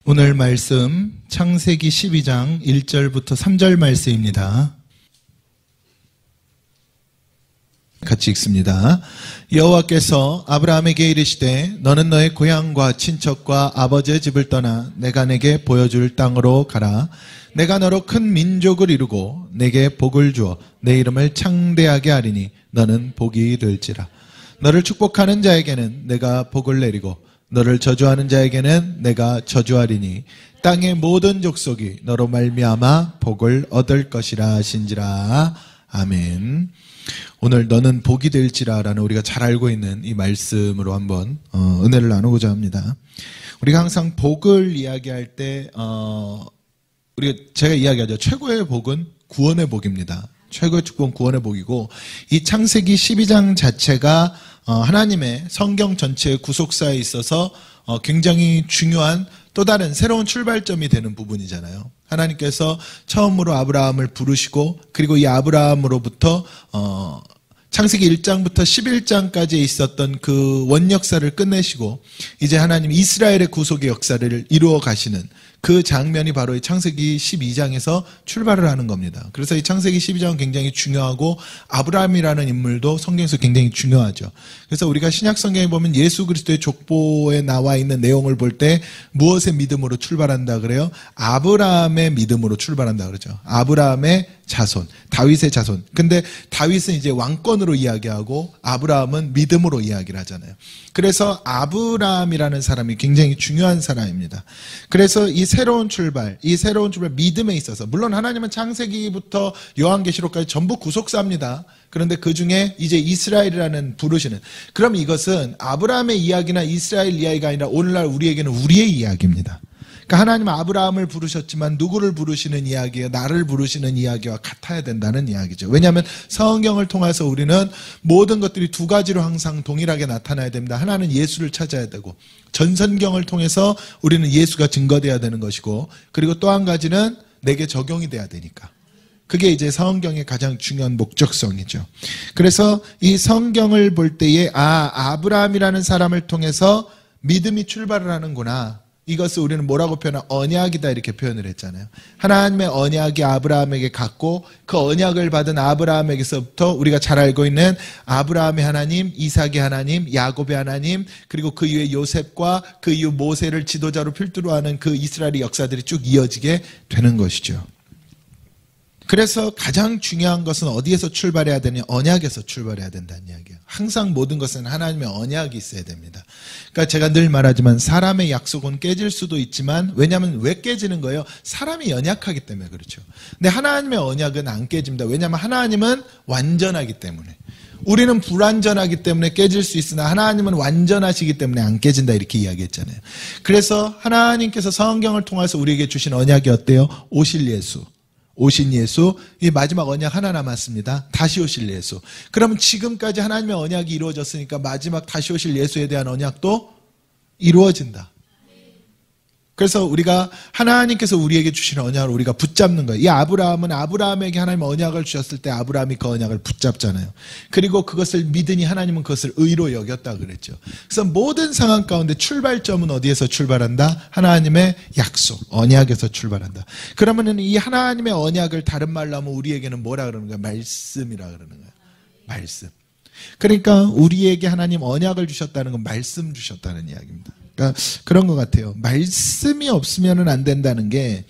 오늘 말씀 창세기 12장 1절부터 3절 말씀입니다. 같이 읽습니다. 여호와께서 아브라함에게 이르시되 너는 너의 고향과 친척과 아버지의 집을 떠나 내가 내게 보여줄 땅으로 가라. 내가 너로 큰 민족을 이루고 내게 복을 주어 내 이름을 창대하게 하리니 너는 복이 될지라. 너를 축복하는 자에게는 내가 복을 내리고 너를 저주하는 자에게는 내가 저주하리니 땅의 모든 족속이 너로 말미암아 복을 얻을 것이라 하신지라. 아멘. 오늘 너는 복이 될지라라는 우리가 잘 알고 있는 이 말씀으로 한번 은혜를 나누고자 합니다. 우리가 항상 복을 이야기할 때 제가 이야기하죠. 최고의 복은 구원의 복입니다. 최고의 축복은 구원의 복이고, 이 창세기 12장 자체가 하나님의 성경 전체의 구속사에 있어서 굉장히 중요한 또 다른 새로운 출발점이 되는 부분이잖아요. 하나님께서 처음으로 아브라함을 부르시고, 그리고 이 아브라함으로부터 창세기 1장부터 11장까지 있었던 그 원역사를 끝내시고 이제 하나님 이스라엘의 구속의 역사를 이루어 가시는 그 장면이 바로 이 창세기 12장에서 출발을 하는 겁니다. 그래서 이 창세기 12장은 굉장히 중요하고 아브라함이라는 인물도 성경에서 굉장히 중요하죠. 그래서 우리가 신약 성경에 보면 예수 그리스도의 족보에 나와 있는 내용을 볼 때 무엇의 믿음으로 출발한다 그래요? 아브라함의 믿음으로 출발한다 그러죠. 아브라함의 자손, 다윗의 자손. 근데 다윗은 이제 왕권으로 이야기하고 아브라함은 믿음으로 이야기를 하잖아요. 그래서 아브라함이라는 사람이 굉장히 중요한 사람입니다. 그래서 이 새로운 출발 믿음에 있어서, 물론 하나님은 창세기부터 요한계시록까지 전부 구속사입니다. 그런데 그 중에 이제 이스라엘이라는 부르시는, 그럼 이것은 아브라함의 이야기나 이스라엘 이야기가 아니라 오늘날 우리에게는 우리의 이야기입니다. 그러니까 하나님은 아브라함을 부르셨지만 누구를 부르시는 이야기예요? 나를 부르시는 이야기와 같아야 된다는 이야기죠. 왜냐하면 성경을 통해서 우리는 모든 것들이 두 가지로 항상 동일하게 나타나야 됩니다. 하나는 예수를 찾아야 되고, 전성경을 통해서 우리는 예수가 증거돼야 되는 것이고, 그리고 또 한 가지는 내게 적용이 돼야 되니까. 그게 이제 성경의 가장 중요한 목적성이죠. 그래서 이 성경을 볼 때에 아브라함이라는 사람을 통해서 믿음이 출발을 하는구나. 이것을 우리는 뭐라고 표현하면 언약이다 이렇게 표현을 했잖아요. 하나님의 언약이 아브라함에게 갔고, 그 언약을 받은 아브라함에게서부터 우리가 잘 알고 있는 아브라함의 하나님, 이삭의 하나님, 야곱의 하나님, 그리고 그 이후에 요셉과 그 이후 모세를 지도자로 필두로 하는 그 이스라엘의 역사들이 쭉 이어지게 되는 것이죠. 그래서 가장 중요한 것은 어디에서 출발해야 되냐? 언약에서 출발해야 된다는 이야기예요. 항상 모든 것은 하나님의 언약이 있어야 됩니다. 그러니까 제가 늘 말하지만 사람의 약속은 깨질 수도 있지만, 왜냐하면 왜 깨지는 거예요? 사람이 연약하기 때문에 그렇죠. 근데 하나님의 언약은 안 깨집니다. 왜냐하면 하나님은 완전하기 때문에. 우리는 불완전하기 때문에 깨질 수 있으나 하나님은 완전하시기 때문에 안 깨진다 이렇게 이야기했잖아요. 그래서 하나님께서 성경을 통해서 우리에게 주신 언약이 어때요? 오실 예수, 이 마지막 언약 하나 남았습니다. 다시 오실 예수. 그러면 지금까지 하나님의 언약이 이루어졌으니까 마지막 다시 오실 예수에 대한 언약도 이루어진다. 그래서 우리가 하나님께서 우리에게 주시는 언약을 우리가 붙잡는 거예요. 이 아브라함은 아브라함에게 하나님 언약을 주셨을 때 아브라함이 그 언약을 붙잡잖아요. 그리고 그것을 믿으니 하나님은 그것을 의로 여겼다 그랬죠. 그래서 모든 상황 가운데 출발점은 어디에서 출발한다? 하나님의 약속, 언약에서 출발한다. 그러면은 이 하나님의 언약을 다른 말로 하면 우리에게는 뭐라 그러는 거야? 말씀이라 그러는 거야. 말씀. 그러니까 우리에게 하나님 언약을 주셨다는 건 말씀 주셨다는 이야기입니다. 그러니까 그런 것 같아요. 말씀이 없으면 안 된다는 게,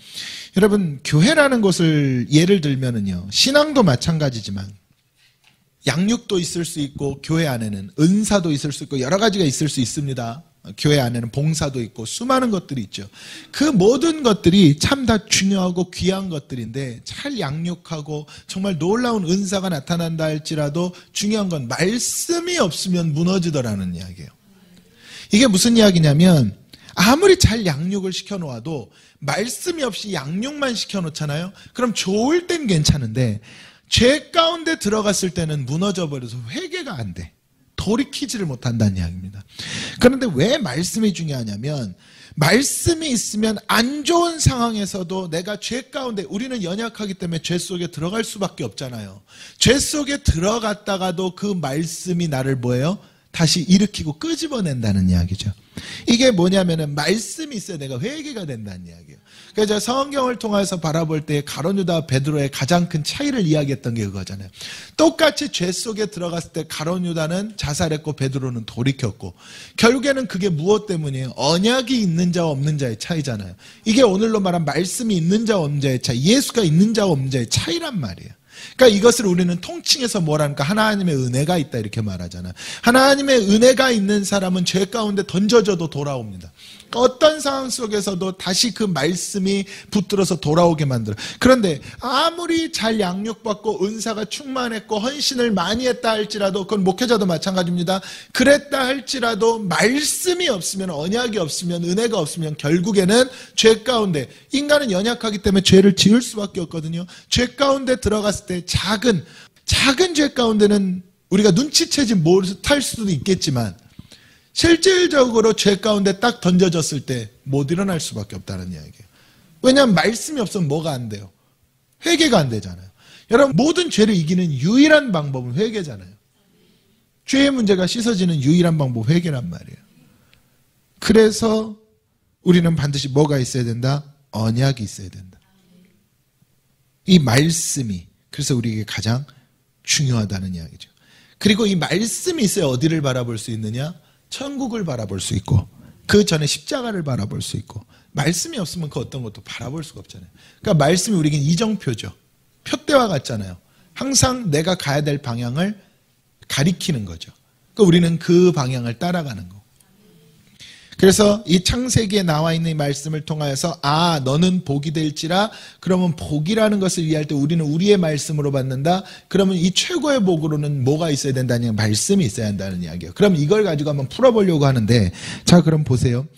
여러분 교회라는 곳을 예를 들면은요, 신앙도 마찬가지지만 양육도 있을 수 있고 교회 안에는 은사도 있을 수 있고 여러 가지가 있을 수 있습니다. 교회 안에는 봉사도 있고 수많은 것들이 있죠. 그 모든 것들이 참 다 중요하고 귀한 것들인데 잘 양육하고 정말 놀라운 은사가 나타난다 할지라도 중요한 건 말씀이 없으면 무너지더라는 이야기예요. 이게 무슨 이야기냐면, 아무리 잘 양육을 시켜놓아도 말씀이 없이 양육만 시켜놓잖아요. 그럼 좋을 땐 괜찮은데 죄 가운데 들어갔을 때는 무너져버려서 회개가 안 돼. 돌이키지를 못한다는 이야기입니다. 그런데 왜 말씀이 중요하냐면, 말씀이 있으면 안 좋은 상황에서도 내가 죄 가운데, 우리는 연약하기 때문에 죄 속에 들어갈 수밖에 없잖아요. 죄 속에 들어갔다가도 그 말씀이 나를 뭐예요? 다시 일으키고 끄집어낸다는 이야기죠. 이게 뭐냐면은 말씀이 있어야 내가 회개가 된다는 이야기예요. 그래서 성경을 통해서 바라볼 때 가룟 유다와 베드로의 가장 큰 차이를 이야기했던 게 그거잖아요. 똑같이 죄 속에 들어갔을 때 가룟 유다는 자살했고 베드로는 돌이켰고, 결국에는 그게 무엇 때문이에요? 언약이 있는 자와 없는 자의 차이잖아요. 이게 오늘로 말하면 말씀이 있는 자와 없는 자의 차이, 예수가 있는 자와 없는 자의 차이란 말이에요. 그러니까 이것을 우리는 통칭해서 뭐라니까 하나님의 은혜가 있다 이렇게 말하잖아요. 하나님의 은혜가 있는 사람은 죄 가운데 던져져도 돌아옵니다. 어떤 상황 속에서도 다시 그 말씀이 붙들어서 돌아오게 만들어요. 그런데 아무리 잘 양육받고 은사가 충만했고 헌신을 많이 했다 할지라도, 그건 목회자도 마찬가지입니다. 그랬다 할지라도 말씀이 없으면, 언약이 없으면, 은혜가 없으면 결국에는 죄 가운데, 인간은 연약하기 때문에 죄를 지을 수밖에 없거든요. 죄 가운데 들어갔을 때 작은 죄 가운데는 우리가 눈치채지 못할 수도 있겠지만 실질적으로 죄 가운데 딱 던져졌을 때 못 일어날 수밖에 없다는 이야기예요. 왜냐하면 말씀이 없으면 뭐가 안 돼요? 회개가 안 되잖아요. 여러분, 모든 죄를 이기는 유일한 방법은 회개잖아요. 죄의 문제가 씻어지는 유일한 방법 회개란 말이에요. 그래서 우리는 반드시 뭐가 있어야 된다? 언약이 있어야 된다. 이 말씀이 그래서 우리에게 가장 중요하다는 이야기죠. 그리고 이 말씀이 있어야 어디를 바라볼 수 있느냐? 천국을 바라볼 수 있고, 그 전에 십자가를 바라볼 수 있고, 말씀이 없으면 그 어떤 것도 바라볼 수가 없잖아요. 그러니까 말씀이 우리에겐 이정표죠. 표대와 같잖아요. 항상 내가 가야 될 방향을 가리키는 거죠. 그러니까 우리는 그 방향을 따라가는 거고. 그래서 이 창세기에 나와 있는 이 말씀을 통하여서 너는 복이 될지라, 그러면 복이라는 것을 이해할 때 우리는 우리의 말씀으로 받는다. 그러면 이 최고의 복으로는 뭐가 있어야 된다는, 말씀이 있어야 한다는 이야기예요. 그럼 이걸 가지고 한번 풀어보려고 하는데, 자 그럼 보세요.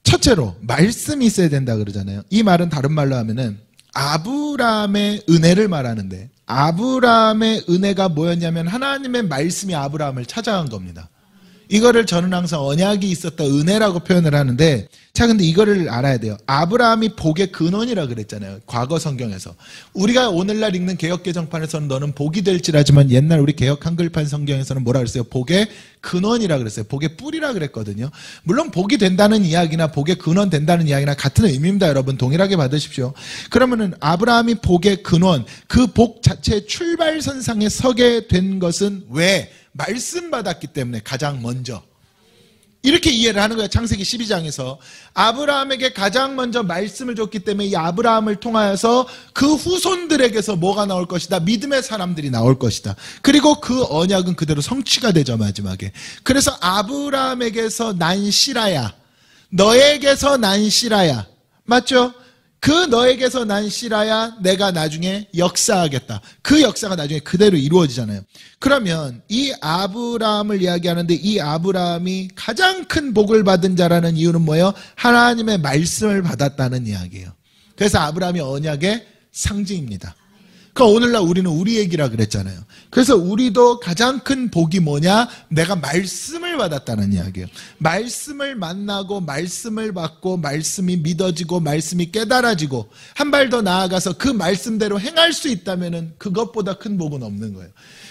첫째로 말씀이 있어야 된다 그러잖아요. 이 말은 다른 말로 하면은 아브라함의 은혜를 말하는데, 아브라함의 은혜가 뭐였냐면 하나님의 말씀이 아브라함을 찾아간 겁니다. 이거를 저는 항상 언약이 있었다, 은혜라고 표현을 하는데, 자 근데 이거를 알아야 돼요. 아브라함이 복의 근원이라 그랬잖아요, 과거 성경에서. 우리가 오늘날 읽는 개역개정판에서는 너는 복이 될지라지만, 옛날 우리 개역 한글판 성경에서는 뭐라 그랬어요? 복의 근원이라 그랬어요. 복의 뿌리라 그랬거든요. 물론 복이 된다는 이야기나 복의 근원 된다는 이야기나 같은 의미입니다. 여러분 동일하게 받으십시오. 그러면은 아브라함이 복의 근원, 그 복 자체의 출발선상에 서게 된 것은 왜? 말씀 받았기 때문에 가장 먼저. 이렇게 이해를 하는 거예요. 창세기 12장에서 아브라함에게 가장 먼저 말씀을 줬기 때문에 이 아브라함을 통하여서 그 후손들에게서 뭐가 나올 것이다? 믿음의 사람들이 나올 것이다. 그리고 그 언약은 그대로 성취가 되죠, 마지막에. 그래서 아브라함에게서 난 시라야, 너에게서 난 시라야, 맞죠? 그 너에게서 난 시라야 내가 나중에 역사하겠다. 그 역사가 나중에 그대로 이루어지잖아요. 그러면 이 아브라함을 이야기하는데, 이 아브라함이 가장 큰 복을 받은 자라는 이유는 뭐예요? 하나님의 말씀을 받았다는 이야기예요. 그래서 아브라함이 언약의 상징입니다. 그러니까 오늘날 우리는 우리 얘기라 그랬잖아요. 그래서 우리도 가장 큰 복이 뭐냐? 내가 말씀을 받았다는 이야기예요. 말씀을 만나고 말씀을 받고 말씀이 믿어지고 말씀이 깨달아지고 한 발 더 나아가서 그 말씀대로 행할 수 있다면 그것보다 큰 복은 없는 거예요.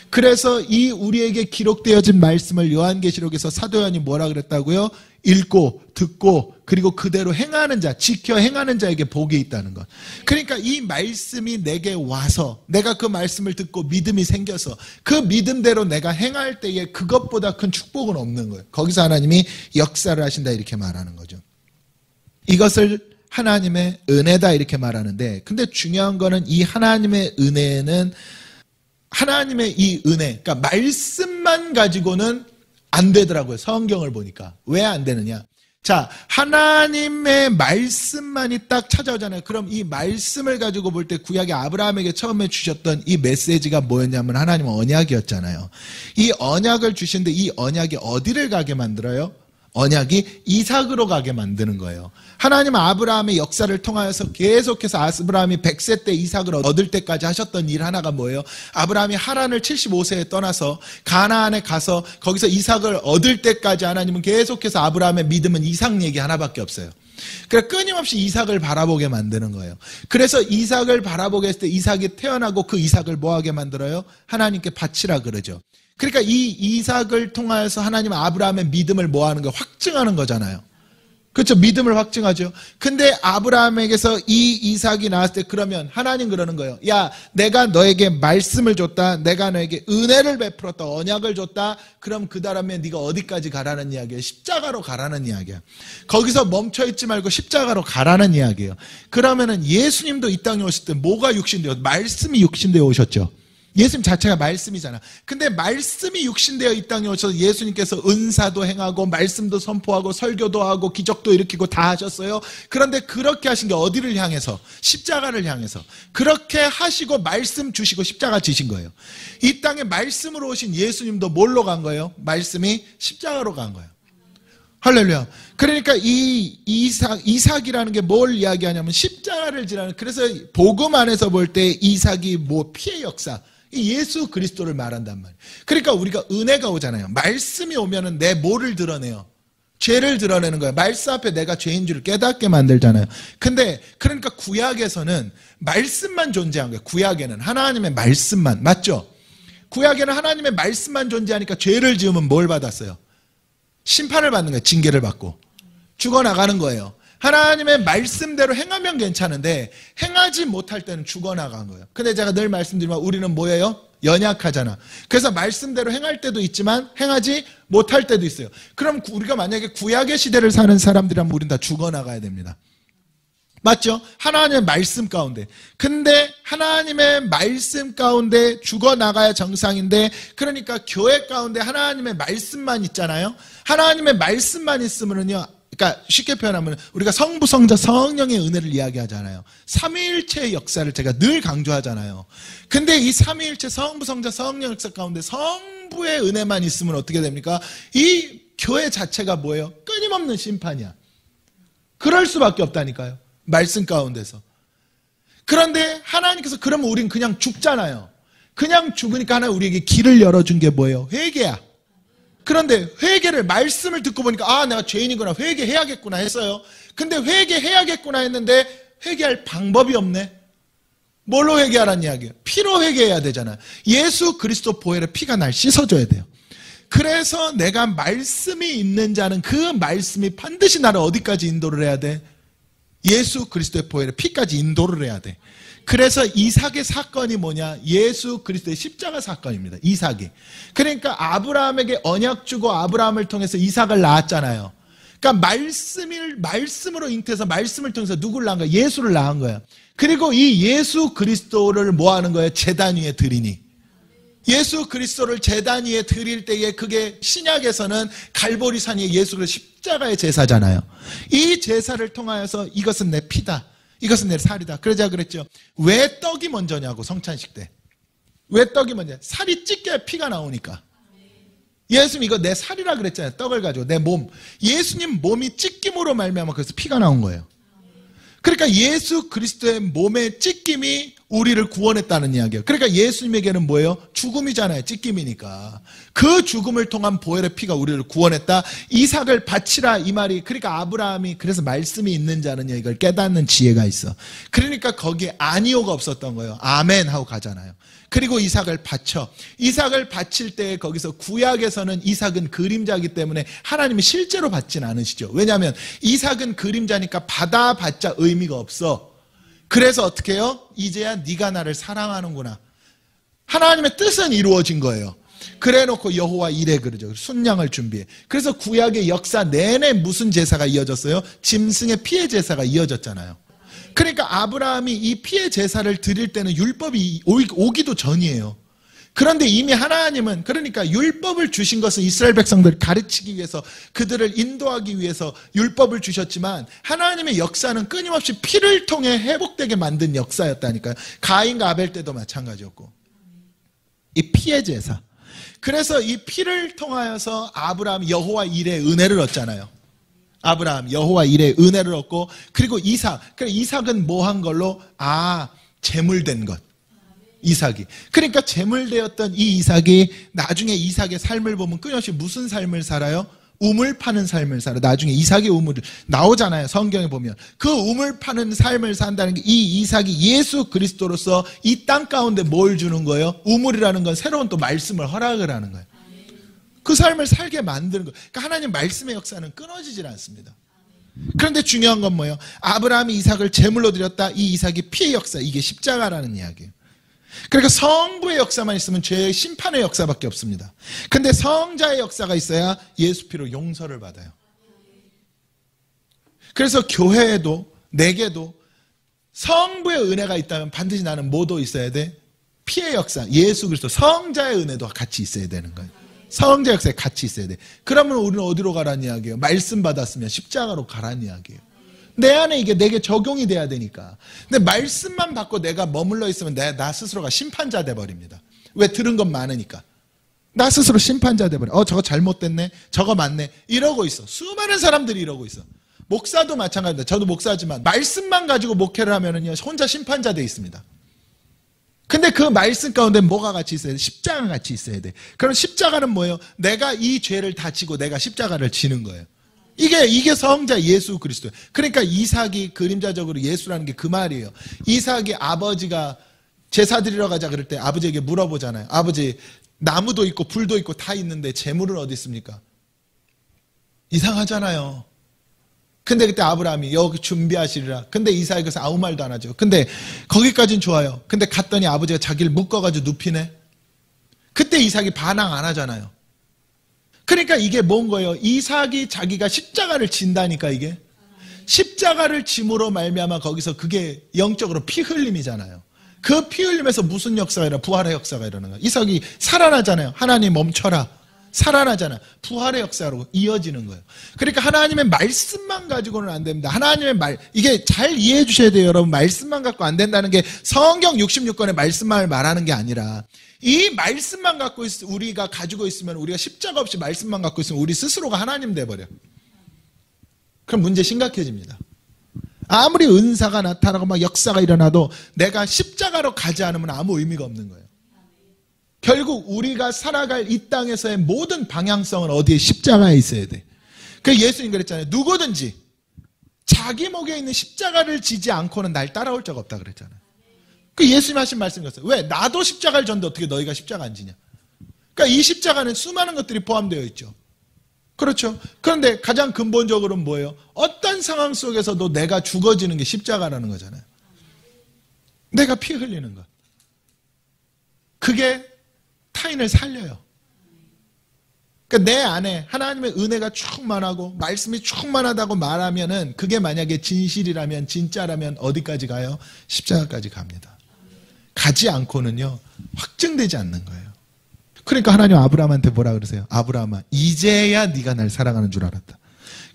그래서 이 우리에게 기록되어진 말씀을 요한계시록에서 사도 요한이 뭐라 그랬다고요? 읽고 듣고 그리고 그대로 행하는 자, 지켜 행하는 자에게 복이 있다는 것. 그러니까 이 말씀이 내게 와서 내가 그 말씀을 듣고 믿음이 생겨서 그 믿음대로 내가 행할 때에 그것보다 큰 축복은 없는 거예요. 거기서 하나님이 역사를 하신다 이렇게 말하는 거죠. 이것을 하나님의 은혜다 이렇게 말하는데, 근데 중요한 거는 이 하나님의 은혜는, 하나님의 이 은혜, 그러니까 말씀만 가지고는 안 되더라고요. 성경을 보니까. 왜 안 되느냐? 자, 하나님의 말씀만이 딱 찾아오잖아요. 그럼 이 말씀을 가지고 볼 때 구약의 아브라함에게 처음에 주셨던 이 메시지가 뭐였냐면 하나님은 언약이었잖아요. 이 언약을 주시는데 이 언약이 어디를 가게 만들어요? 언약이 이삭으로 가게 만드는 거예요. 하나님은 아브라함의 역사를 통하여서 계속해서 아브라함이 100세 때 이삭을 얻을 때까지 하셨던 일 하나가 뭐예요? 아브라함이 하란을 75세에 떠나서 가나안에 가서 거기서 이삭을 얻을 때까지 하나님은 계속해서 아브라함의 믿음은 이삭 얘기 하나밖에 없어요. 그래서 끊임없이 이삭을 바라보게 만드는 거예요. 그래서 이삭을 바라보게 했을 때 이삭이 태어나고 그 이삭을 뭐하게 만들어요? 하나님께 바치라 그러죠. 그러니까 이 이삭을 통하여서 하나님은 아브라함의 믿음을 뭐 하는 거예요? 확증하는 거잖아요. 그렇죠? 믿음을 확증하죠. 근데 아브라함에게서 이 이삭이 나왔을 때 그러면 하나님 그러는 거예요. 야, 내가 너에게 말씀을 줬다. 내가 너에게 은혜를 베풀었다. 언약을 줬다. 그럼 그 다음에 네가 어디까지 가라는 이야기예요? 십자가로 가라는 이야기야. 거기서 멈춰있지 말고 십자가로 가라는 이야기예요. 그러면은 예수님도 이 땅에 오실 때 뭐가 육신되어? 말씀이 육신되어 오셨죠. 예수님 자체가 말씀이잖아. 근데 말씀이 육신되어 이 땅에 오셔서 예수님께서 은사도 행하고 말씀도 선포하고 설교도 하고 기적도 일으키고 다 하셨어요. 그런데 그렇게 하신 게 어디를 향해서? 십자가를 향해서. 그렇게 하시고 말씀 주시고 십자가 지신 거예요. 이 땅에 말씀으로 오신 예수님도 뭘로 간 거예요? 말씀이 십자가로 간 거예요. 할렐루야. 그러니까 이 이삭이라는 게 뭘 이야기하냐면 십자가를 지라는, 그래서 복음 안에서 볼 때 이삭이 뭐 피의 역사, 예수 그리스도를 말한단 말이에요. 그러니까 우리가 은혜가 오잖아요. 말씀이 오면은 내 뭐를 드러내요? 죄를 드러내는 거예요. 말씀 앞에 내가 죄인 줄을 깨닫게 만들잖아요. 근데 그러니까 구약에서는 말씀만 존재한 거예요. 구약에는 하나님의 말씀만, 맞죠? 구약에는 하나님의 말씀만 존재하니까 죄를 지으면 뭘 받았어요? 심판을 받는 거예요. 징계를 받고 죽어나가는 거예요. 하나님의 말씀대로 행하면 괜찮은데 행하지 못할 때는 죽어나간 거예요. 근데 제가 늘 말씀드리면 우리는 뭐예요? 연약하잖아. 그래서 말씀대로 행할 때도 있지만 행하지 못할 때도 있어요. 그럼 우리가 만약에 구약의 시대를 사는 사람들이라면 우리는 다 죽어나가야 됩니다. 맞죠? 하나님의 말씀 가운데. 근데 하나님의 말씀 가운데 죽어나가야 정상인데, 그러니까 교회 가운데 하나님의 말씀만 있잖아요. 하나님의 말씀만 있으면은요, 그러니까 쉽게 표현하면 우리가 성부, 성자, 성령의 은혜를 이야기하잖아요. 삼위일체의 역사를 제가 늘 강조하잖아요. 근데 이 삼위일체 성부, 성자, 성령 역사 가운데 성부의 은혜만 있으면 어떻게 됩니까? 이 교회 자체가 뭐예요? 끊임없는 심판이야. 그럴 수밖에 없다니까요. 말씀 가운데서. 그런데 하나님께서 그러면 우린 그냥 죽잖아요. 그냥 죽으니까 하나님 우리에게 길을 열어준 게 뭐예요? 회개야. 그런데 회개를, 말씀을 듣고 보니까 아, 내가 죄인이구나, 회개해야겠구나 했어요. 근데 회개해야겠구나 했는데 회개할 방법이 없네. 뭘로 회개하라는 이야기예요? 피로 회개해야 되잖아요. 예수 그리스도 보혈의 피가 날 씻어줘야 돼요. 그래서 내가 말씀이 있는 자는 그 말씀이 반드시 나를 어디까지 인도를 해야 돼? 예수 그리스도의 보혈의 피까지 인도를 해야 돼. 그래서 이삭의 사건이 뭐냐? 예수 그리스도의 십자가 사건입니다. 이삭이. 그러니까 아브라함에게 언약 주고 아브라함을 통해서 이삭을 낳았잖아요. 그러니까 말씀으로 잉태해서 말씀을 통해서 누구를 낳은 거예요? 예수를 낳은 거예요. 그리고 이 예수 그리스도를 뭐 하는 거예요? 제단 위에 드리니. 예수 그리스도를 제단 위에 드릴 때에 그게 신약에서는 갈보리산 위에 예수 그리스도 십자가의 제사잖아요. 이 제사를 통하여서 이것은 내 피다, 이것은 내 살이다. 그러자 그랬죠. 왜 떡이 먼저냐고, 성찬식 때. 왜 떡이 먼저? 살이 찢겨야 피가 나오니까. 예수님 이거 내 살이라 그랬잖아요. 떡을 가지고 내 몸. 예수님 몸이 찢김으로 말미암아 그래서 피가 나온 거예요. 그러니까 예수 그리스도의 몸의 찢김이 우리를 구원했다는 이야기예요. 그러니까 예수님에게는 뭐예요? 죽음이잖아요. 찢김이니까. 그 죽음을 통한 보혈의 피가 우리를 구원했다. 이삭을 바치라 이 말이, 그러니까 아브라함이, 그래서 말씀이 있는 자는요 이걸 깨닫는 지혜가 있어. 그러니까 거기에 아니오가 없었던 거예요. 아멘 하고 가잖아요. 그리고 이삭을 바쳐. 이삭을 바칠 때 거기서 구약에서는 이삭은 그림자이기 때문에 하나님이 실제로 받진 않으시죠. 왜냐하면 이삭은 그림자니까 받아봤자 의미가 없어. 그래서 어떻게 해요? 이제야 네가 나를 사랑하는구나. 하나님의 뜻은 이루어진 거예요. 그래놓고 여호와 이레 그러죠. 순양을 준비해. 그래서 구약의 역사 내내 무슨 제사가 이어졌어요? 짐승의 피의 제사가 이어졌잖아요. 그러니까 아브라함이 이 피의 제사를 드릴 때는 율법이 오기도 전이에요. 그런데 이미 하나님은, 그러니까 율법을 주신 것은 이스라엘 백성들을 가르치기 위해서, 그들을 인도하기 위해서 율법을 주셨지만 하나님의 역사는 끊임없이 피를 통해 회복되게 만든 역사였다니까요. 가인과 아벨 때도 마찬가지였고. 이 피의 제사. 그래서 이 피를 통하여서 아브라함 여호와 이레의 은혜를 얻잖아요. 아브라함 여호와 이레의 은혜를 얻고, 그리고 이삭. 그러니까 이삭은 뭐 한 걸로? 제물된 것. 이삭이. 그러니까 제물되었던 이 이삭이 나중에 이삭의 삶을 보면 끊임없이 무슨 삶을 살아요? 우물 파는 삶을 살아. 나중에 이삭의 우물을 나오잖아요. 성경에 보면. 그 우물 파는 삶을 산다는 게 이 이삭이 예수 그리스도로서 이 땅 가운데 뭘 주는 거예요? 우물이라는 건 새로운 또 말씀을 허락을 하는 거예요. 그 삶을 살게 만드는 거예요. 그러니까 하나님 말씀의 역사는 끊어지질 않습니다. 그런데 중요한 건 뭐예요? 아브라함이 이삭을 제물로 드렸다. 이 이삭이 피의 역사. 이게 십자가라는 이야기예요. 그러니까 성부의 역사만 있으면 죄의 심판의 역사밖에 없습니다. 근데 성자의 역사가 있어야 예수 피로 용서를 받아요. 그래서 교회에도 내게도 성부의 은혜가 있다면 반드시 나는 뭐도 있어야 돼? 피의 역사, 예수 그리스도 성자의 은혜도 같이 있어야 되는 거예요. 성자 역사에 같이 있어야 돼. 그러면 우리는 어디로 가라는 이야기예요? 말씀 받았으면 십자가로 가라는 이야기예요. 내 안에 이게 내게 적용이 돼야 되니까. 근데 말씀만 받고 내가 머물러 있으면 나 스스로가 심판자 돼버립니다. 왜? 들은 건 많으니까. 나 스스로 심판자 돼버려. 저거 잘못됐네. 저거 맞네. 이러고 있어. 수많은 사람들이 이러고 있어. 목사도 마찬가지입니다. 저도 목사지만 말씀만 가지고 목회를 하면은요 혼자 심판자 돼 있습니다. 근데 그 말씀 가운데 뭐가 같이 있어야 돼? 십자가 같이 있어야 돼. 그럼 십자가는 뭐예요? 내가 이 죄를 다 지고 내가 십자가를 지는 거예요. 이게 성자 예수 그리스도예요. 그러니까 이삭이 그림자적으로 예수라는 게 그 말이에요. 이삭이 아버지가 제사 드리러 가자 그럴 때 아버지에게 물어보잖아요. 아버지, 나무도 있고 불도 있고 다 있는데 재물은 어디 있습니까? 이상하잖아요. 근데 그때 아브라함이 여기 준비하시리라. 근데 이삭이 그래서 아무 말도 안 하죠. 근데 거기까지는 좋아요. 근데 갔더니 아버지가 자기를 묶어가지고 눕히네. 그때 이삭이 반항 안 하잖아요. 그러니까 이게 뭔 거예요? 이삭이 자기가 십자가를 진다니까. 이게 십자가를 짐으로 말미암아 거기서 그게 영적으로 피 흘림이잖아요. 그 피 흘림에서 무슨 역사가 일어나? 부활의 역사가 일어나는 거예요. 이삭이 살아나잖아요. 하나님 멈춰라. 살아나잖아. 부활의 역사로 이어지는 거예요. 그러니까 하나님의 말씀만 가지고는 안 됩니다. 하나님의 말, 이게 잘 이해해 주셔야 돼요, 여러분. 말씀만 갖고 안 된다는 게 성경 66권의 말씀만 말하는 게 아니라 이 말씀만 갖고 우리가 가지고 있으면, 우리가 십자가 없이 말씀만 갖고 있으면 우리 스스로가 하나님 돼버려. 그럼 문제 심각해집니다. 아무리 은사가 나타나고 막 역사가 일어나도 내가 십자가로 가지 않으면 아무 의미가 없는 거예요. 결국 우리가 살아갈 이 땅에서의 모든 방향성은 어디에? 십자가에 있어야 돼. 그 예수님 그랬잖아요. 누구든지 자기 목에 있는 십자가를 지지 않고는 날 따라올 적 없다 그랬잖아요. 그 예수님 하신 말씀이었어요. 왜? 나도 십자가를 졌는데 어떻게 너희가 십자가 안 지냐? 그러니까 이 십자가는 수많은 것들이 포함되어 있죠. 그렇죠. 그런데 가장 근본적으로는 뭐예요? 어떤 상황 속에서도 내가 죽어지는 게 십자가라는 거잖아요. 내가 피 흘리는 것. 그게 타인을 살려요. 그러니까 내 안에 하나님의 은혜가 충만하고 말씀이 충만하다고 말하면은 그게 만약에 진실이라면, 진짜라면 어디까지 가요? 십자가까지 갑니다. 가지 않고는요 확증되지 않는 거예요. 그러니까 하나님 아브라함한테 뭐라 그러세요? 아브라함아, 이제야 네가 날 사랑하는 줄 알았다.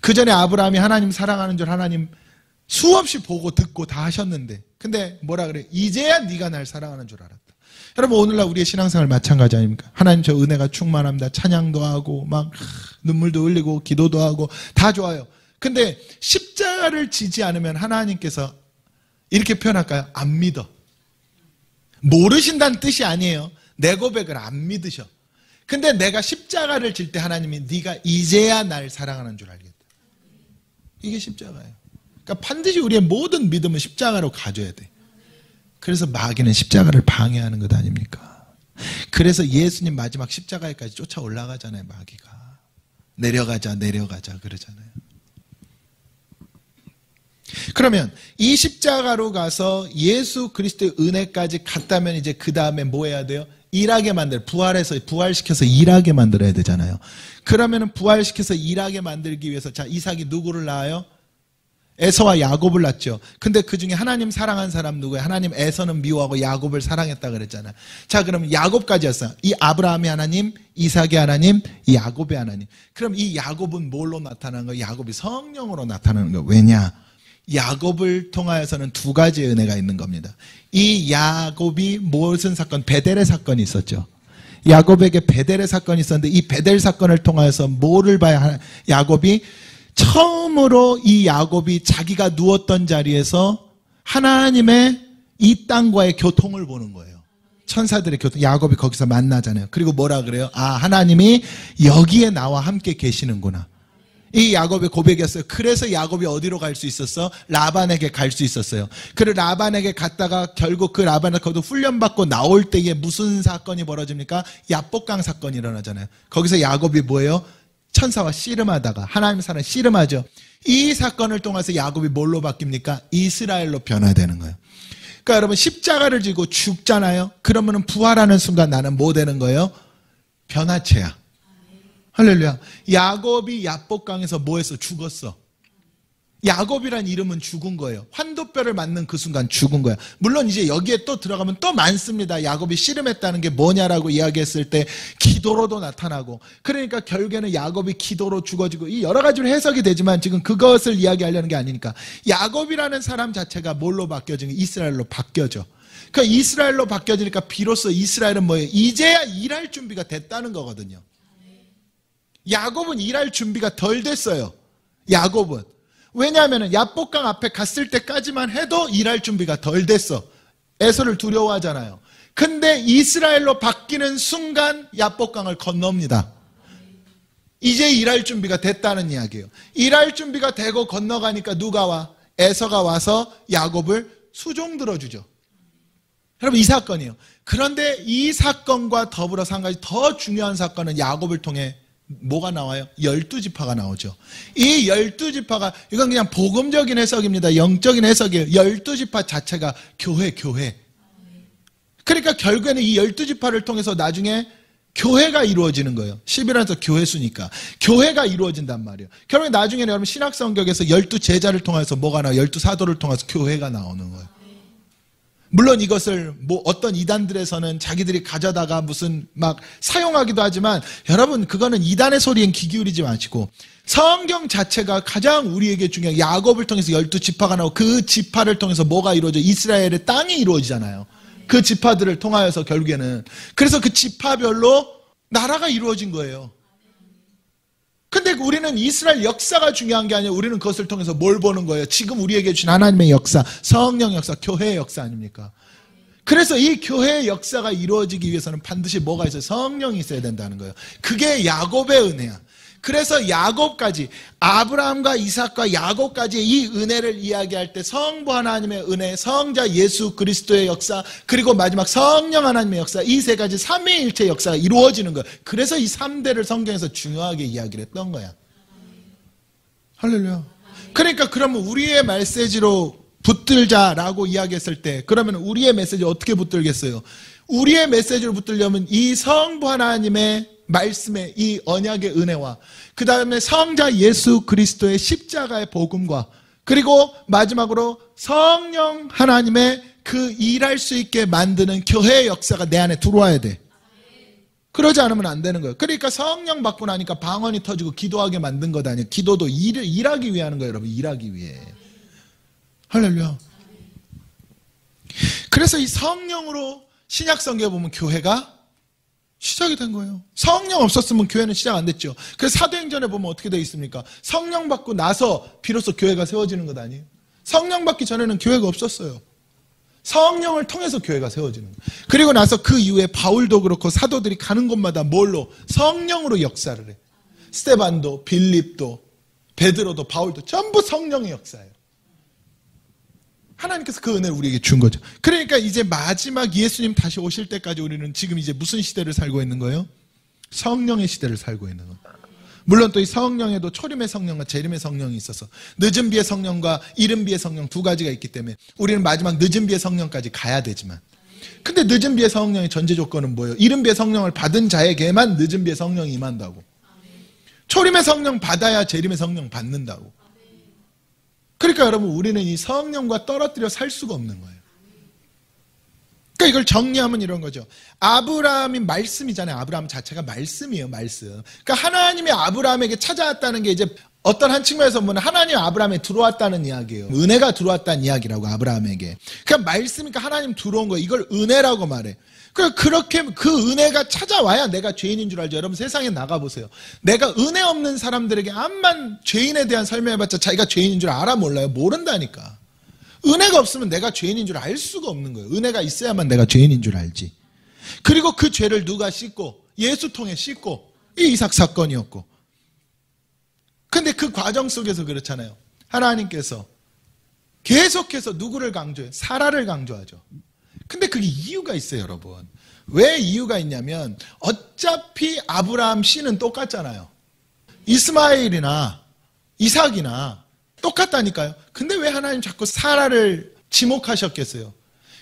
그 전에 아브라함이 하나님 사랑하는 줄 하나님 수없이 보고 듣고 다 하셨는데, 근데 뭐라 그래요? 이제야 네가 날 사랑하는 줄 알았다. 여러분, 오늘날 우리의 신앙생활 마찬가지 아닙니까? 하나님 저 은혜가 충만합니다. 찬양도 하고 막 눈물도 흘리고 기도도 하고 다 좋아요. 근데 십자가를 지지 않으면 하나님께서 이렇게 표현할까요? 안 믿어. 모르신다는 뜻이 아니에요. 내 고백을 안 믿으셔. 근데 내가 십자가를 질 때 하나님이 네가 이제야 날 사랑하는 줄 알겠다. 이게 십자가예요. 그러니까 반드시 우리의 모든 믿음은 십자가로 가져야 돼. 그래서 마귀는 십자가를 방해하는 것 아닙니까? 그래서 예수님 마지막 십자가에까지 쫓아 올라가잖아요. 마귀가 내려가자 그러잖아요. 그러면 이 십자가로 가서 예수 그리스도의 은혜까지 갔다면 이제 그 다음에 뭐 해야 돼요? 일하게 부활시켜서 일하게 만들어야 되잖아요. 그러면은 부활시켜서 일하게 만들기 위해서, 자, 이삭이 누구를 낳아요? 에서와 야곱을 낳죠. 근데 그 중에 하나님 사랑한 사람 누구예요? 하나님 에서는 미워하고 야곱을 사랑했다 그랬잖아요. 자, 그럼 야곱까지였어요. 이 아브라함의 하나님, 이삭의 하나님, 이 야곱의 하나님. 그럼 이 야곱은 뭘로 나타나는 거예요? 야곱이 성령으로 나타나는 거예요. 왜냐? 야곱을 통하여서는 두 가지의 은혜가 있는 겁니다. 이 야곱이 무슨 사건? 베델의 사건이 있었죠. 야곱에게 베델의 사건이 있었는데 이 베델 사건을 통하여서 뭐를 봐야 야곱이 처음으로 이 야곱이 자기가 누웠던 자리에서 하나님의 이 땅과의 교통을 보는 거예요. 천사들의 교통. 야곱이 거기서 만나잖아요. 그리고 뭐라 그래요? 아, 하나님이 여기에 나와 함께 계시는구나. 이 야곱의 고백이었어요. 그래서 야곱이 어디로 갈 수 있었어? 라반에게 갈 수 있었어요. 그리고 라반에게 갔다가 결국 그 라반을 거기서 훈련받고 나올 때에 무슨 사건이 벌어집니까? 야복강 사건이 일어나잖아요. 거기서 야곱이 뭐예요? 천사와 씨름하다가, 하나님의 사람 씨름하죠. 이 사건을 통해서 야곱이 뭘로 바뀝니까? 이스라엘로 변화되는 거예요. 그러니까 여러분, 십자가를 지고 죽잖아요. 그러면은 부활하는 순간 나는 뭐 되는 거예요? 변화체야. 할렐루야. 야곱이 야복강에서 뭐 했어? 죽었어. 야곱이란 이름은 죽은 거예요. 환도뼈를 맞는 그 순간 죽은 거야. 물론 이제 여기에 또 들어가면 또 많습니다. 야곱이 씨름했다는 게 뭐냐라고 이야기했을 때 기도로도 나타나고, 그러니까 결국에는 야곱이 기도로 죽어지고, 이 여러 가지로 해석이 되지만 지금 그것을 이야기하려는 게 아니니까, 야곱이라는 사람 자체가 뭘로 바뀌어지는? 이스라엘로 바뀌어져. 그러니까 이스라엘로 바뀌어지니까 비로소 이스라엘은 뭐예요? 이제야 일할 준비가 됐다는 거거든요. 야곱은 일할 준비가 덜 됐어요. 야곱은. 왜냐하면 야복강 앞에 갔을 때까지만 해도 일할 준비가 덜 됐어. 에서를 두려워하잖아요. 근데 이스라엘로 바뀌는 순간 야복강을 건넙니다. 이제 일할 준비가 됐다는 이야기예요. 일할 준비가 되고 건너가니까 누가 와? 에서가 와서 야곱을 수종 들어주죠. 여러분, 이 사건이에요. 그런데 이 사건과 더불어서 한 가지 더 중요한 사건은 야곱을 통해 뭐가 나와요? 12지파가 나오죠. 이 12지파가, 이건 그냥 복음적인 해석입니다. 영적인 해석이에요. 12지파 자체가 교회. 그러니까 결국에는 이 12지파를 통해서 나중에 교회가 이루어지는 거예요. 11에서 교회수니까. 교회가 이루어진단 말이에요. 결국에 나중에는 여러분 신학성경에서 12제자를 통해서 뭐가 나와요? 12사도를 통해서 교회가 나오는 거예요. 물론 이것을 뭐 어떤 이단들에서는 자기들이 가져다가 무슨 막 사용하기도 하지만, 여러분 그거는 이단의 소리엔 귀 기울이지 마시고 성경 자체가 가장 우리에게 중요한, 야곱을 통해서 12지파가 나오고 그 지파를 통해서 뭐가 이루어져? 이스라엘의 땅이 이루어지잖아요. 그 지파들을 통하여서 결국에는, 그래서 그 지파별로 나라가 이루어진 거예요. 근데 우리는 이스라엘 역사가 중요한 게 아니에요. 우리는 그것을 통해서 뭘 보는 거예요? 지금 우리에게 주신 하나님의 역사, 성령 역사, 교회의 역사 아닙니까? 그래서 이 교회의 역사가 이루어지기 위해서는 반드시 뭐가 있어요? 성령이 있어야 된다는 거예요. 그게 야곱의 은혜야. 그래서 야곱까지, 아브라함과 이삭과 야곱까지 이 은혜를 이야기할 때 성부 하나님의 은혜, 성자 예수 그리스도의 역사, 그리고 마지막 성령 하나님의 역사, 이 세 가지 삼위일체 역사가 이루어지는 거예요. 그래서 이 3대를 성경에서 중요하게 이야기를 했던 거야. 할렐루야. 그러니까 그러면 우리의 메시지로 붙들자라고 이야기했을 때, 그러면 우리의 메시지 어떻게 붙들겠어요? 우리의 메시지로 붙들려면 이 성부 하나님의 말씀의 이 언약의 은혜와, 그 다음에 성자 예수 그리스도의 십자가의 복음과, 그리고 마지막으로 성령 하나님의 그 일할 수 있게 만드는 교회의 역사가 내 안에 들어와야 돼. 그러지 않으면 안 되는 거예요. 그러니까 성령 받고 나니까 방언이 터지고 기도하게 만든 것 아니에요. 기도도 일하기 위해 하는 거예요, 여러분. 일하기 위해. 할렐루야. 그래서 이 성령으로 신약 성경에 보면 교회가 시작이 된 거예요. 성령 없었으면 교회는 시작 안 됐죠. 그래서 사도행전에 보면 어떻게 되어 있습니까? 성령 받고 나서 비로소 교회가 세워지는 것 아니에요? 성령 받기 전에는 교회가 없었어요. 성령을 통해서 교회가 세워지는 거예요. 그리고 나서 그 이후에 바울도 그렇고 사도들이 가는 곳마다 뭘로? 성령으로 역사를 해. 스데반도, 빌립도, 베드로도, 바울도 전부 성령의 역사예요. 하나님께서 그 은혜를 우리에게 준 거죠. 그러니까 이제 마지막 예수님 다시 오실 때까지 우리는 지금 이제 무슨 시대를 살고 있는 거예요? 성령의 시대를 살고 있는 거예요. 물론 또 이 성령에도 초림의 성령과 재림의 성령이 있어서 늦은 비의 성령과 이른 비의 성령 두 가지가 있기 때문에 우리는 마지막 늦은 비의 성령까지 가야 되지만, 근데 늦은 비의 성령의 전제 조건은 뭐예요? 이른 비의 성령을 받은 자에게만 늦은 비의 성령이 임한다고. 초림의 성령 받아야 재림의 성령 받는다고. 그러니까 여러분, 우리는 이 성령과 떨어뜨려 살 수가 없는 거예요. 그러니까 이걸 정리하면 이런 거죠. 아브라함이 말씀이잖아요. 아브라함 자체가 말씀이에요, 말씀. 그러니까 하나님이 아브라함에게 찾아왔다는 게 이제 어떤 한 측면에서 보면 하나님이 아브라함에 들어왔다는 이야기예요. 은혜가 들어왔다는 이야기라고, 아브라함에게. 그러니까 말씀이니까 하나님 들어온 거예요. 이걸 은혜라고 말해. 그렇게 그 은혜가 찾아와야 내가 죄인인 줄 알죠. 여러분 세상에 나가보세요. 내가 은혜 없는 사람들에게 암만 죄인에 대한 설명해봤자 자기가 죄인인 줄 알아 몰라요? 모른다니까. 은혜가 없으면 내가 죄인인 줄 알 수가 없는 거예요. 은혜가 있어야만 내가 죄인인 줄 알지. 그리고 그 죄를 누가 씻고? 예수 통해 씻고. 이 이삭 사건이었고. 근데 그 과정 속에서 그렇잖아요. 하나님께서 계속해서 누구를 강조해요? 사라를 강조하죠. 근데 그게 이유가 있어요, 여러분. 왜 이유가 있냐면 어차피 아브라함 씨는 똑같잖아요. 이스마엘이나 이삭이나 똑같다니까요. 근데 왜 하나님 자꾸 사라를 지목하셨겠어요?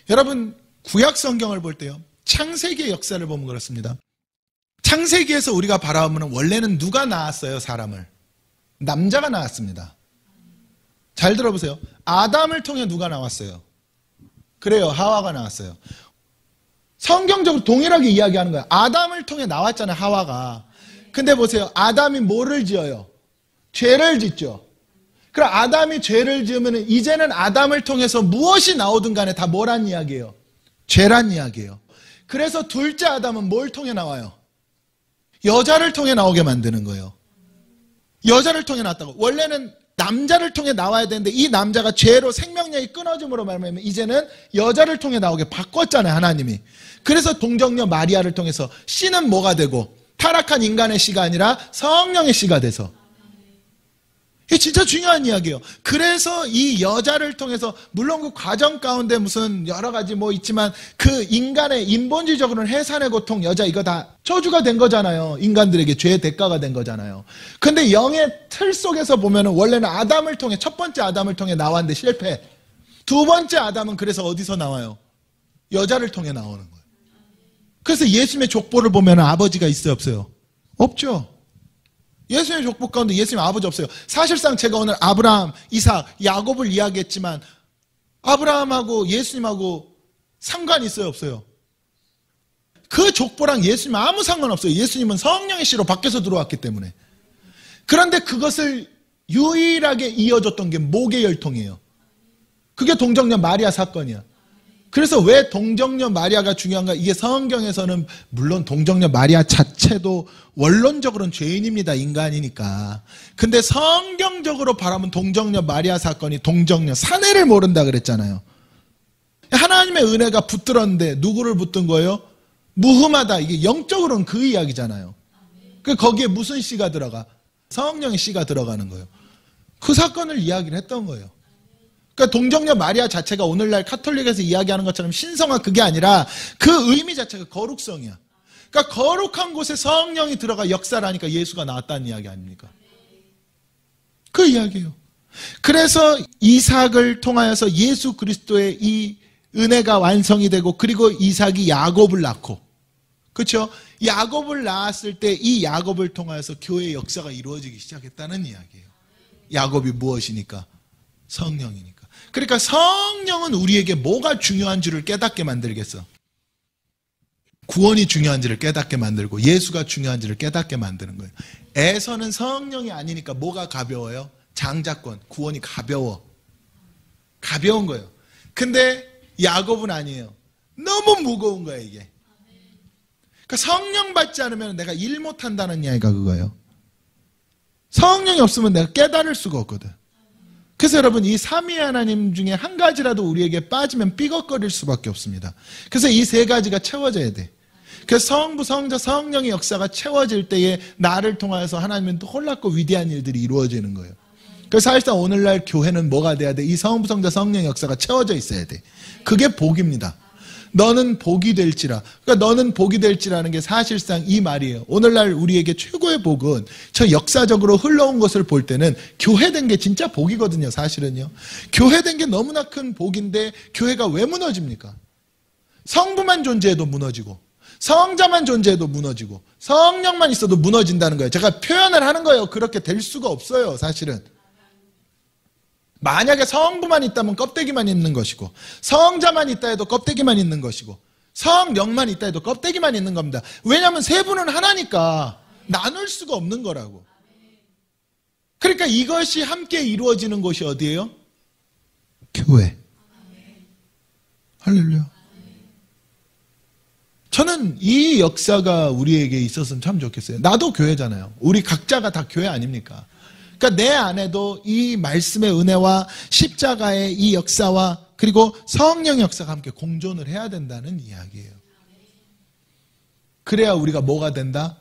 여러분, 구약 성경을 볼 때요, 창세기의 역사를 보면 그렇습니다. 창세기에서 우리가 바라보면 원래는 누가 낳았어요, 사람을? 남자가 낳았습니다. 잘 들어보세요. 아담을 통해 누가 나왔어요? 그래요, 하와가 나왔어요. 성경적으로 동일하게 이야기하는 거예요. 아담을 통해 나왔잖아요, 하와가. 근데 보세요, 아담이 뭐를 지어요? 죄를 짓죠. 그럼 아담이 죄를 지으면 이제는 아담을 통해서 무엇이 나오든 간에 다 뭐란 이야기예요? 죄란 이야기예요. 그래서 둘째 아담은 뭘 통해 나와요? 여자를 통해 나오게 만드는 거예요. 여자를 통해 나왔다고. 원래는 남자를 통해 나와야 되는데 이 남자가 죄로 생명력이 끊어짐으로 말하면 이제는 여자를 통해 나오게 바꿨잖아요, 하나님이. 그래서 동정녀 마리아를 통해서 씨는 뭐가 되고 타락한 인간의 씨가 아니라 성령의 씨가 돼서. 이게 진짜 중요한 이야기예요. 그래서 이 여자를 통해서 물론 그 과정 가운데 무슨 여러 가지 뭐 있지만 그 인간의 인본주의적으로는 해산의 고통, 여자 이거 다 저주가 된 거잖아요. 인간들에게 죄의 대가가 된 거잖아요. 근데 영의 틀 속에서 보면은 원래는 아담을 통해 첫 번째 아담을 통해 나왔는데 실패. 두 번째 아담은 그래서 어디서 나와요? 여자를 통해 나오는 거예요. 그래서 예수님의 족보를 보면 아버지가 있어요, 없어요? 없죠. 예수님의 족보 가운데 예수님 아버지 없어요. 사실상 제가 오늘 아브라함, 이삭, 야곱을 이야기했지만 아브라함하고 예수님하고 상관이 있어요, 없어요? 그 족보랑 예수님 아무 상관없어요. 예수님은 성령의 씨로 밖에서 들어왔기 때문에. 그런데 그것을 유일하게 이어줬던 게 목의 열통이에요. 그게 동정녀 마리아 사건이야. 그래서 왜 동정녀 마리아가 중요한가? 이게 성경에서는 물론 동정녀 마리아 자체도 원론적으로는 죄인입니다. 인간이니까. 근데 성경적으로 바라면 동정녀 마리아 사건이 동정녀 사내를 모른다 그랬잖아요. 하나님의 은혜가 붙들었는데 누구를 붙든 거예요? 무흠하다. 이게 영적으로는 그 이야기잖아요. 거기에 무슨 씨가 들어가? 성령의 씨가 들어가는 거예요. 그 사건을 이야기를 했던 거예요. 그러니까 동정녀 마리아 자체가 오늘날 카톨릭에서 이야기하는 것처럼 신성한 그게 아니라 그 의미 자체가 거룩성이야. 그러니까 거룩한 곳에 성령이 들어가 역사를 하니까 예수가 나왔다는 이야기 아닙니까? 그 이야기예요. 그래서 이삭을 통하여서 예수 그리스도의 이 은혜가 완성이 되고 그리고 이삭이 야곱을 낳고 그렇죠? 야곱을 낳았을 때 이 야곱을 통하여서 교회의 역사가 이루어지기 시작했다는 이야기예요. 야곱이 무엇이니까? 성령이니까. 그러니까 성령은 우리에게 뭐가 중요한지를 깨닫게 만들겠어. 구원이 중요한지를 깨닫게 만들고 예수가 중요한지를 깨닫게 만드는 거예요. 에서는 성령이 아니니까 뭐가 가벼워요? 장자권, 구원이 가벼워. 가벼운 거예요. 근데 야곱은 아니에요. 너무 무거운 거예요, 이게. 그러니까 성령 받지 않으면 내가 일 못한다는 이야기가 그거예요. 성령이 없으면 내가 깨달을 수가 없거든. 그래서 여러분 이 삼위의 하나님 중에 한 가지라도 우리에게 빠지면 삐걱거릴 수밖에 없습니다. 그래서 이 세 가지가 채워져야 돼. 그래서 성부, 성자, 성령의 역사가 채워질 때에 나를 통하여서 하나님은 또 놀랍고 위대한 일들이 이루어지는 거예요. 그래서 사실상 오늘날 교회는 뭐가 돼야 돼? 이 성부, 성자, 성령의 역사가 채워져 있어야 돼. 그게 복입니다. 너는 복이 될지라. 그러니까 너는 복이 될지라는 게 사실상 이 말이에요. 오늘날 우리에게 최고의 복은 저 역사적으로 흘러온 것을 볼 때는 교회된 게 진짜 복이거든요. 사실은요. 교회된 게 너무나 큰 복인데 교회가 왜 무너집니까? 성부만 존재해도 무너지고 성자만 존재해도 무너지고 성령만 있어도 무너진다는 거예요. 제가 표현을 하는 거예요. 그렇게 될 수가 없어요. 사실은. 만약에 성부만 있다면 껍데기만 있는 것이고 성자만 있다 해도 껍데기만 있는 것이고 성령만 있다 해도 껍데기만 있는 겁니다. 왜냐하면 세 분은 하나니까 나눌 수가 없는 거라고. 그러니까 이것이 함께 이루어지는 곳이 어디예요? 교회. 할렐루야. 저는 이 역사가 우리에게 있었으면 참 좋겠어요. 나도 교회잖아요. 우리 각자가 다 교회 아닙니까? 그러니까 내 안에도 이 말씀의 은혜와 십자가의 이 역사와 그리고 성령의 역사가 함께 공존을 해야 된다는 이야기예요. 그래야 우리가 뭐가 된다?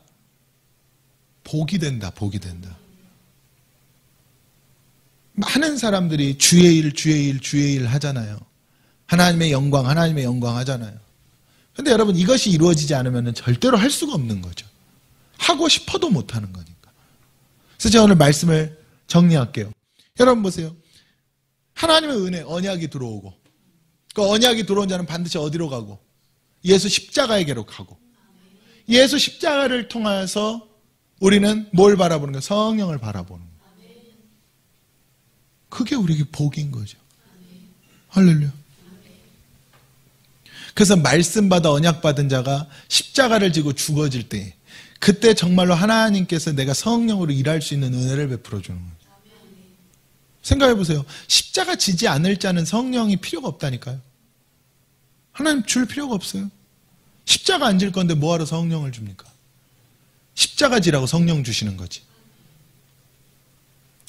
복이 된다. 복이 된다. 많은 사람들이 주의 일, 주의 일, 주의 일 하잖아요. 하나님의 영광 하잖아요. 근데 여러분, 이것이 이루어지지 않으면 절대로 할 수가 없는 거죠. 하고 싶어도 못하는 거니까. 그래서 제가 오늘 말씀을 정리할게요. 여러분 보세요. 하나님의 은혜, 언약이 들어오고, 그 언약이 들어온 자는 반드시 어디로 가고? 예수 십자가에게로 가고, 예수 십자가를 통해서 우리는 뭘 바라보는 거예요? 성령을 바라보는 거예요. 그게 우리에게 복인 거죠. 할렐루야. 그래서 말씀 받아 언약 받은 자가 십자가를 지고 죽어질 때, 그때 정말로 하나님께서 내가 성령으로 일할 수 있는 은혜를 베풀어 주는 거예요. 생각해 보세요. 십자가 지지 않을 자는 성령이 필요가 없다니까요. 하나님 줄 필요가 없어요. 십자가 안 질 건데 뭐하러 성령을 줍니까? 십자가 지라고 성령 주시는 거지.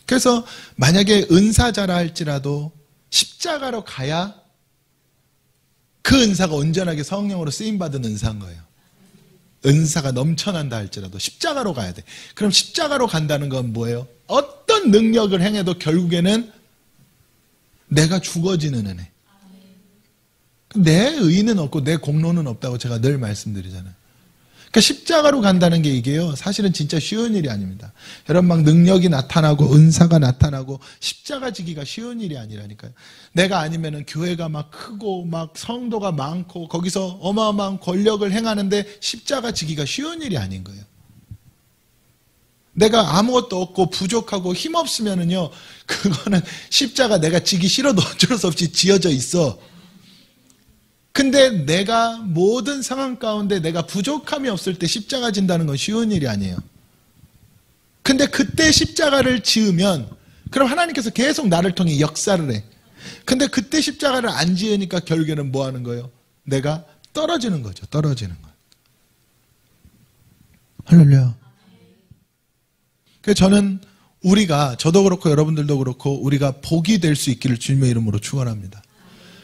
그래서 만약에 은사자라 할지라도 십자가로 가야 그 은사가 온전하게 성령으로 쓰임받은 은사인 거예요. 은사가 넘쳐난다 할지라도 십자가로 가야 돼. 그럼 십자가로 간다는 건 뭐예요? 어떤 능력을 행해도 결국에는 내가 죽어지는 은혜. 내 의는 없고 내 공로는 없다고 제가 늘 말씀드리잖아요. 그러니까 십자가로 간다는 게 이게요, 사실은 진짜 쉬운 일이 아닙니다. 여러분, 막 능력이 나타나고 은사가 나타나고 십자가 지기가 쉬운 일이 아니라니까요. 내가 아니면은 교회가 막 크고 막 성도가 많고 거기서 어마어마한 권력을 행하는데 십자가 지기가 쉬운 일이 아닌 거예요. 내가 아무것도 없고 부족하고 힘없으면은요, 그거는 십자가 내가 지기 싫어도 어쩔 수 없이 지어져 있어. 근데 내가 모든 상황 가운데 내가 부족함이 없을 때 십자가 진다는 건 쉬운 일이 아니에요. 근데 그때 십자가를 지으면 그럼 하나님께서 계속 나를 통해 역사를 해. 근데 그때 십자가를 안 지으니까 결국에는 뭐 하는 거예요? 내가 떨어지는 거죠. 떨어지는 거예요. 할렐루야. 그래서 저는 저도 그렇고 여러분들도 그렇고 우리가 복이 될 수 있기를 주님의 이름으로 축원합니다.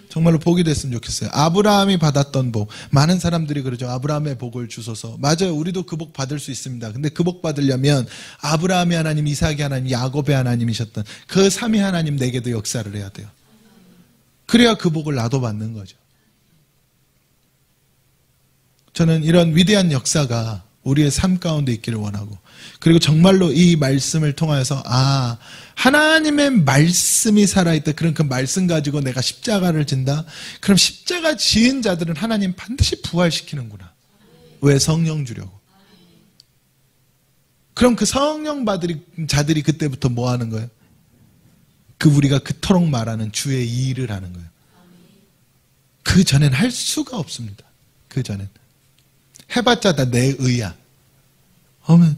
정말로 복이 됐으면 좋겠어요. 아브라함이 받았던 복. 많은 사람들이 그러죠. 아브라함의 복을 주소서. 맞아요. 우리도 그 복 받을 수 있습니다. 근데 그 복 받으려면 아브라함의 하나님, 이삭의 하나님, 야곱의 하나님이셨던 그 삼위 하나님 내게도 역사를 해야 돼요. 그래야 그 복을 나도 받는 거죠. 저는 이런 위대한 역사가 우리의 삶 가운데 있기를 원하고, 그리고 정말로 이 말씀을 통하여서 하나님의 말씀이 살아있다. 그럼 그 말씀 가지고 내가 십자가를 진다. 그럼 십자가 지은 자들은 하나님 반드시 부활시키는구나. 왜? 성령 주려고. 그럼 그 성령 받은 자들이 그때부터 뭐 하는 거예요? 우리가 그토록 말하는 주의 일을 하는 거예요. 그 전엔 할 수가 없습니다. 그 전엔. 해봤자 다 내 의야. 아멘.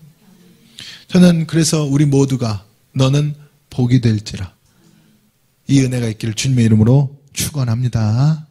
저는 그래서 우리 모두가 너는 복이 될지라, 이 은혜가 있기를 주님의 이름으로 축원합니다.